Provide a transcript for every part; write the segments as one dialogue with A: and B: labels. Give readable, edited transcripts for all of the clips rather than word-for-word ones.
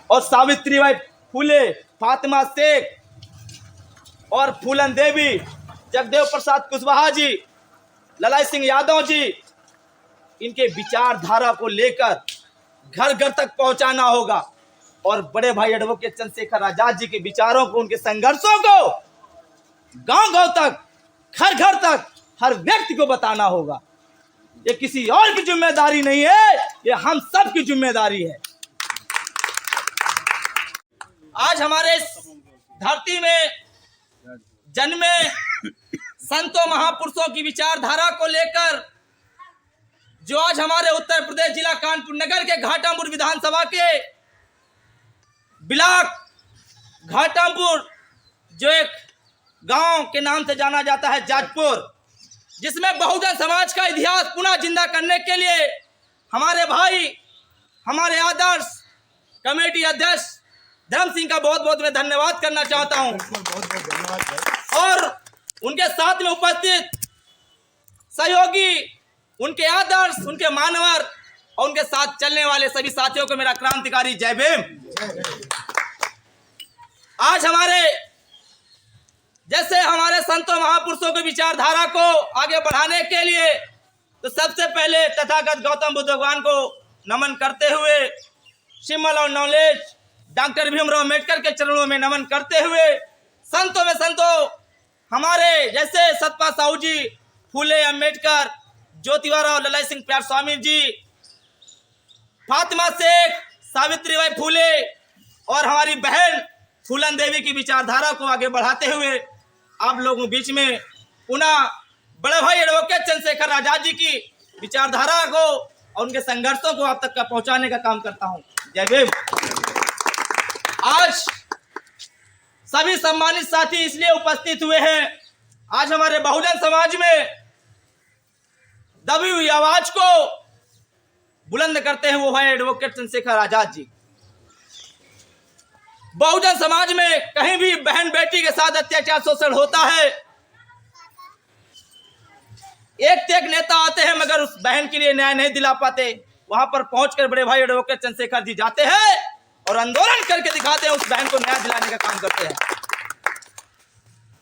A: और सावित्रीबाई फुले, फातिमा शेख और फूलन देवी, जगदेव प्रसाद कुशवाहा जी, ललाई सिंह यादव जी, इनके विचारधारा को लेकर घर घर तक पहुंचाना होगा और बड़े भाई एडवोकेट चंद्रशेखर आजाद जी के विचारों को, उनके संघर्षों को गांव गांव तक, घर घर तक हर व्यक्ति को बताना होगा। ये किसी और की जिम्मेदारी नहीं है, ये हम सब की जिम्मेदारी है। आज हमारे धरती में जन्मे संतों महापुरुषों की विचारधारा को लेकर जो आज हमारे उत्तर प्रदेश जिला कानपुर नगर के घाटामपुर विधानसभा के ब्लॉक घाटामपुर, जो एक गांव के नाम से जाना जाता है जाजपुर, जिसमें बहुजन समाज का इतिहास पुनः जिंदा करने के लिए हमारे भाई, हमारे आदर्श कमेटी अध्यक्ष धर्म सिंह का बहुत बहुत मैं धन्यवाद करना चाहता हूं। और उनके साथ में उपस्थित सहयोगी, उनके आदर्श, उनके मानवर और उनके साथ चलने वाले सभी साथियों को मेरा क्रांतिकारी जय भीम। आज जैसे हमारे संतों महापुरुषों की विचारधारा को आगे बढ़ाने के लिए तो सबसे पहले तथागत गौतम बुद्ध भगवान को नमन करते हुए, symbol of knowledge doctor Bhimrao Ambedkar के चरणों में नमन करते हुए, संतों में संतों हमारे जैसे सतपाल साहू जी, फूले अम्बेडकर, ज्योतिबा ललाई सिंह प्यार स्वामी जी, फातिमा शेख, सावित्रीबाई फुले और हमारी बहन फूलन देवी की विचारधारा को आगे बढ़ाते हुए आप लोगों के बीच में पुनः बड़े भाई एडवोकेट चंद्रशेखर आजाद जी की विचारधारा को और उनके संघर्षों को आप तक का पहुंचाने का काम करता हूं। जय भीम। आज सभी सम्मानित साथी इसलिए उपस्थित हुए हैं, आज हमारे बहुजन समाज में दबी हुई आवाज को बुलंद करते हैं वो है एडवोकेट चंद्रशेखर आजाद जी। बहुजन समाज में कहीं भी बहन बेटी के साथ अत्याचार शोषण होता है, एक से एक नेता आते हैं मगर उस बहन के लिए न्याय नहीं दिला पाते। वहां पर पहुंचकर बड़े भाई एडवोकेट चंद्रशेखर जी जाते हैं और आंदोलन करके दिखाते हैं, उस बहन को न्याय दिलाने का काम करते हैं।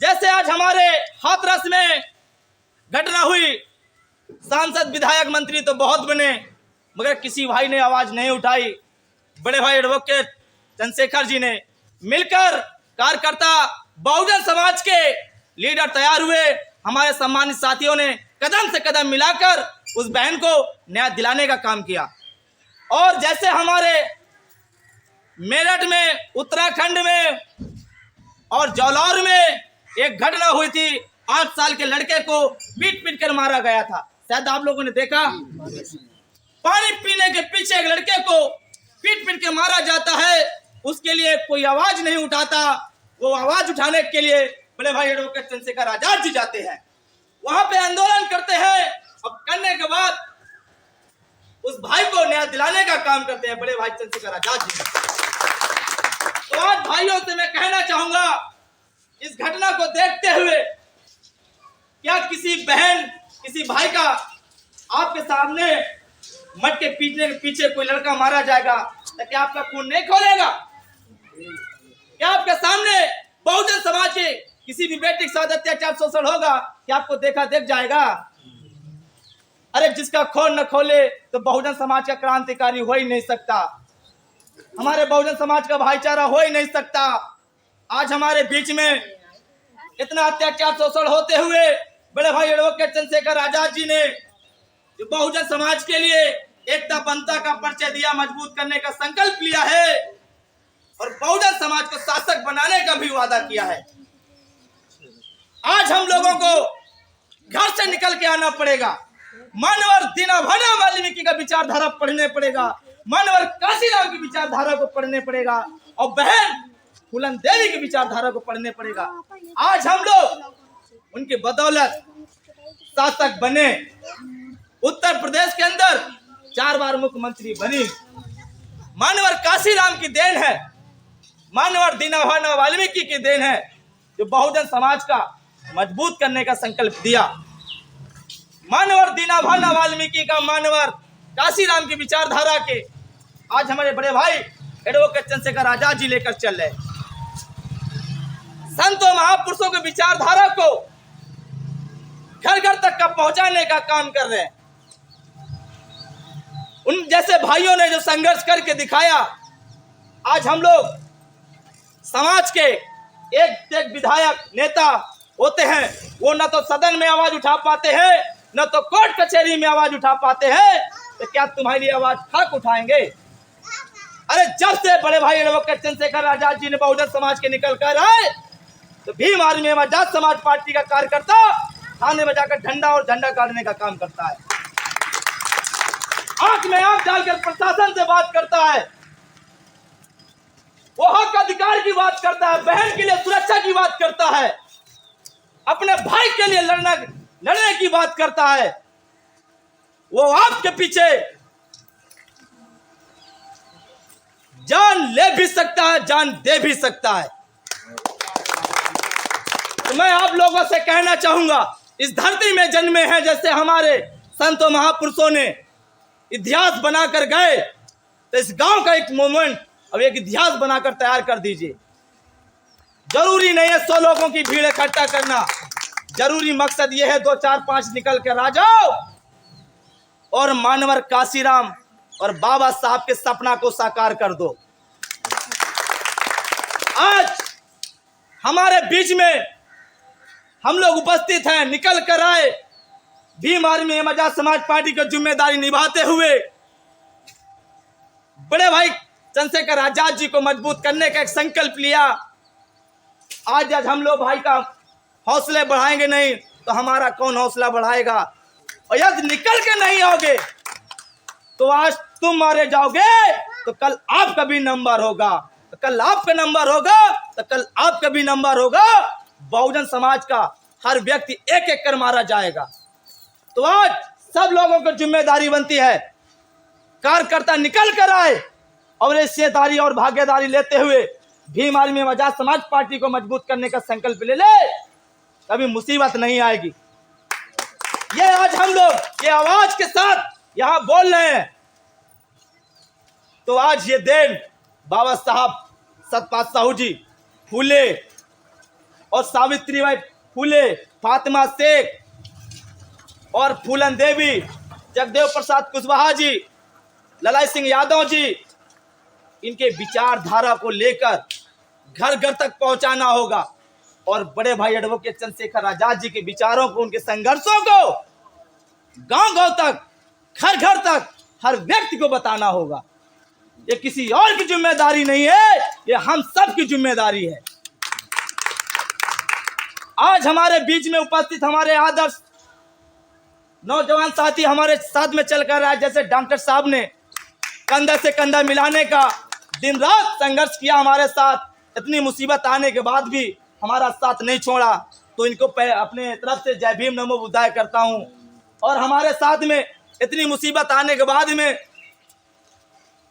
A: जैसे आज हमारे हाथरस में घटना हुई, सांसद विधायक मंत्री तो बहुत बने मगर किसी भाई ने आवाज नहीं उठाई। बड़े भाई एडवोकेट चंद्रशेखर जी ने मिलकर कार्यकर्ता बहुजन समाज के लीडर तैयार हुए, हमारे सम्मानित साथियों ने कदम से कदम मिलाकर उस बहन को न्याय दिलाने का काम किया। और जैसे हमारे मेरठ में, उत्तराखंड में और जौलौर में एक घटना हुई थी, 8 साल के लड़के को पीट पीट कर मारा गया था, शायद आप लोगों ने देखा। पानी पीने के पीछे एक लड़के को पीट पीट के मारा जाता है, उसके लिए कोई आवाज नहीं उठाता। वो आवाज उठाने के लिए बड़े भाई एडवोकेट चंद्रशेखर आजाद जी जाते हैं, वहां पे आंदोलन करते हैं। अब करने के बाद उस भाई को न्याय दिलाने का काम करते हैं बड़े भाई चंद्रशेखर आजाद जी। तो आज भाइयों से मैं कहना चाहूंगा, इस घटना को देखते हुए क्या किसी बहन, किसी भाई का आपके सामने मट के पीटने के पीछे कोई लड़का मारा जाएगा तो क्या आपका खून नहीं खोलेगा? क्या आपके सामने बहुजन समाज के किसी भी बेटे के साथ अत्याचार शोषण होगा क्या आपको देखा देख जाएगा? अरे जिसका खून न खोले तो बहुजन समाज का क्रांतिकारी हो ही नहीं सकता, हमारे बहुजन समाज का भाईचारा हो ही नहीं सकता। आज हमारे बीच में इतना अत्याचार शोषण होते हुए बड़े भाई एडवोकेट चंद्रशेखर आजाद जी ने जो बहुजन समाज के लिए एकता पंथा का परिचय दिया, मजबूत करने का संकल्प लिया है और बहुजन समाज को शासक बनाने का भी वादा किया है। आज हम लोगों को घर से निकल के आना पड़ेगा, मानवर दीनभंवर वाल्मीकि का विचारधारा पढ़ने पड़ेगा, मानवर काशीराम की विचारधारा को पढ़ने पड़ेगा और बहन फूलन देवी की विचारधारा को पढ़ने पड़ेगा। आज हम लोग उनकी बदौलत शासक बने, उत्तर प्रदेश के अंदर 4 बार मुख्यमंत्री बनी, मानवर काशीराम की देन है, मानवर दीनभंवर वाल्मीकि की देन है जो बहुजन समाज का मजबूत करने का संकल्प दिया। मानवर दीनभंवर वाल्मीकि का, मानवर काशीराम की विचारधारा के आज हमारे बड़े भाई एडवोकेट चंद्रशेखर आजाद जी लेकर चल रहे। संतों महापुरुषों के विचारधारा को घर घर तक का पहुंचाने का काम कर रहे हैं। उन जैसे भाइयों ने जो संघर्ष करके दिखाया, आज हम लोग समाज के एक विधायक नेता होते हैं, वो न तो सदन में आवाज उठा पाते हैं, न तो कोर्ट कचहरी में आवाज उठा पाते हैं, तो क्या तुम्हारी लिए आवाज ठाक उठाएंगे? अरे जब से बड़े भाई एडवोकेट चंद्रशेखर आजाद जी ने बहुजन समाज के निकल कर आए, तो भीम आर्मी में आजाद समाज पार्टी का कार्यकर्ता थाने में जाकर झंडा और झंडा गाड़ने का काम करता है, आंख में आंख डालकर प्रशासन से बात करता है, वो हक अधिकार की बात करता है, बहन के लिए सुरक्षा की बात करता है, अपने भाई के लिए लड़ने की बात करता है। वो आपके पीछे जान ले भी सकता है, जान दे भी सकता है। तो मैं आप लोगों से कहना चाहूंगा, इस धरती में जन्मे हैं जैसे हमारे संतों महापुरुषों ने इतिहास बनाकर गए, तो इस गांव का एक मोमेंट अब एक इतिहास बनाकर तैयार कर दीजिए। जरूरी नहीं है 100 लोगों की भीड़ इकट्ठा करना, जरूरी मकसद यह है 2 4 5 निकल कर आ जाओ और मानवर काशीराम और बाबा साहब के सपना को साकार कर दो। आज हमारे बीच में हम लोग उपस्थित हैं, निकल कर आए, भीम आर्मी आजाद समाज पार्टी की जिम्मेदारी निभाते हुए बड़े भाई चंद्रशेखर आजाद जी को मजबूत करने का एक संकल्प लिया। आज हम लोग भाई का हौसले बढ़ाएंगे नहीं तो हमारा कौन हौसला बढ़ाएगा? और यदि निकल के नहीं आओगे तो आज तुम मारे जाओगे, तो कल आपका भी नंबर होगा, तो कल आपका नंबर होगा, तो कल आपका भी नंबर होगा। बहुजन समाज का हर व्यक्ति एक एक कर मारा जाएगा। तो आज सब लोगों को जिम्मेदारी बनती है, कार्यकर्ता निकल कर आए और हिस्सेदारी और भागीदारी लेते हुए भीम आर्मी आजाद समाज पार्टी को मजबूत करने का संकल्प ले कभी मुसीबत नहीं आएगी। ये आज हम लोग ये आवाज के साथ यहां बोल रहे हैं, तो आज ये दिन बाबा साहब सतपाल साहू जी, फूले और सावित्रीबाई फूले, फातिमा शेख और फूलन देवी, जगदेव प्रसाद कुशवाहा जी, ललाई सिंह यादव जी, इनके विचारधारा को लेकर घर घर तक पहुंचाना होगा और बड़े भाई एडवोकेट चंद्रशेखर आजाद जी के विचारों को, उनके संघर्षों को गांव गांव तक, घर घर तक हर व्यक्ति को बताना होगा। ये किसी और की जिम्मेदारी नहीं है, ये हम सब की जिम्मेदारी है। आज हमारे बीच में उपस्थित हमारे आदर्श नौजवान साथी हमारे साथ में चल कर आए, जैसे डॉक्टर साहब ने कंधा से कंधा मिलाने का दिन रात संघर्ष किया हमारे साथ, इतनी मुसीबत आने के बाद भी हमारा साथ नहीं छोड़ा, तो इनको अपने तरफ से जय भीम नमो बुद्धाय करता हूं। और हमारे साथ में इतनी मुसीबत आने के बाद में,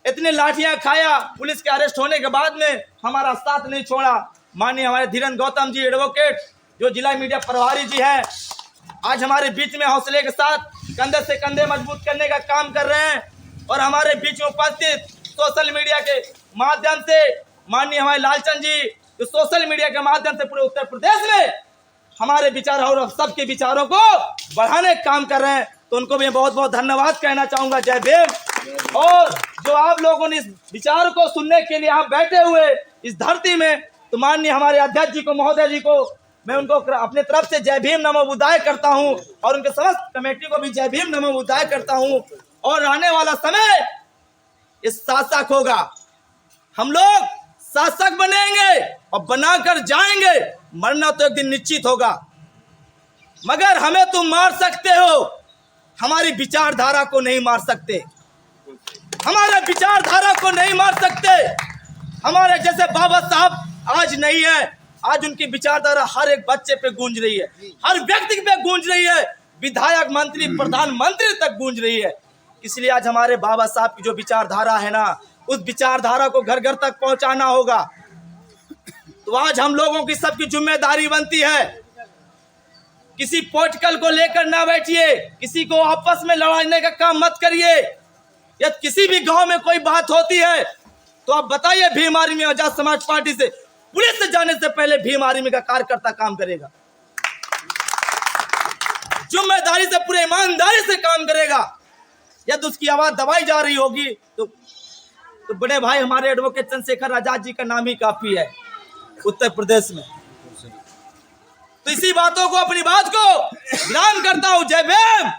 A: इतने लाठियां खाया, पुलिस के अरेस्ट होने के बाद में हमारा साथ नहीं छोड़ा। माननीय हमारे धीरेन्द्र गौतम जी एडवोकेट, जो जिला मीडिया प्रभारी जी हैं, आज हमारे बीच में हौसले के साथ कंधे से कंधे मजबूत करने का काम कर रहे हैं। और हमारे बीच में उपस्थित सोशल मीडिया के माध्यम से माननीय हमारे लालचंद जी, जो सोशल मीडिया के माध्यम से पूरे उत्तर प्रदेश में हमारे विचार और सबके विचारों को बढ़ाने का काम कर रहे हैं, तो उनको भी बहुत बहुत धन्यवाद कहना चाहूंगा। जय भीम। और जो आप लोगों ने इस विचार को सुनने के लिए यहाँ बैठे हुए इस धरती में, तो माननीय हमारे अध्यक्ष जी को, महोदय जी को, मैं उनको अपने तरफ से जय भीम नमो बुद्धाय करता हूँ और उनके समस्त कमेटी को भी जय भीम नमो बुद्धाय करता हूँ। और आने वाला समय इस शासक होगा, हम लोग शासक बनेंगे और बनाकर जाएंगे, मरना तो एक दिन निश्चित होगा, मगर हमें तुम मार सकते हो, हमारी विचारधारा को नहीं मार सकते, हमारे विचारधारा को नहीं मार सकते। हमारे जैसे बाबा साहब आज नहीं है, आज उनकी विचारधारा हर एक बच्चे पे गूंज रही है, हर व्यक्ति पे गूंज रही है, विधायक, मंत्री, प्रधानमंत्री तक गूंज रही है। इसलिए आज हमारे बाबा साहब की जो विचारधारा है ना, उस विचारधारा को घर घर तक पहुंचाना होगा। तो आज हम लोगों की सबकी जिम्मेदारी बनती है, किसी पॉलिटिकल को लेकर ना बैठिए, किसी को आपस में लड़ाने का काम मत करिए। यदि किसी भी गांव में कोई बात होती है तो आप बताइए भीम आर्मी आजाद समाज पार्टी से पुलिस से जाने से पहले भीम आर्मी का कार्यकर्ता काम करेगा, जिम्मेदारी से पूरे ईमानदारी से काम करेगा। यदि उसकी आवाज दबाई जा रही होगी तो बड़े भाई हमारे एडवोकेट चंद्रशेखर आजाद जी का नाम ही काफी है उत्तर प्रदेश में। तो इसी बातों को, अपनी बात को विराम करता हूं। जय भीम।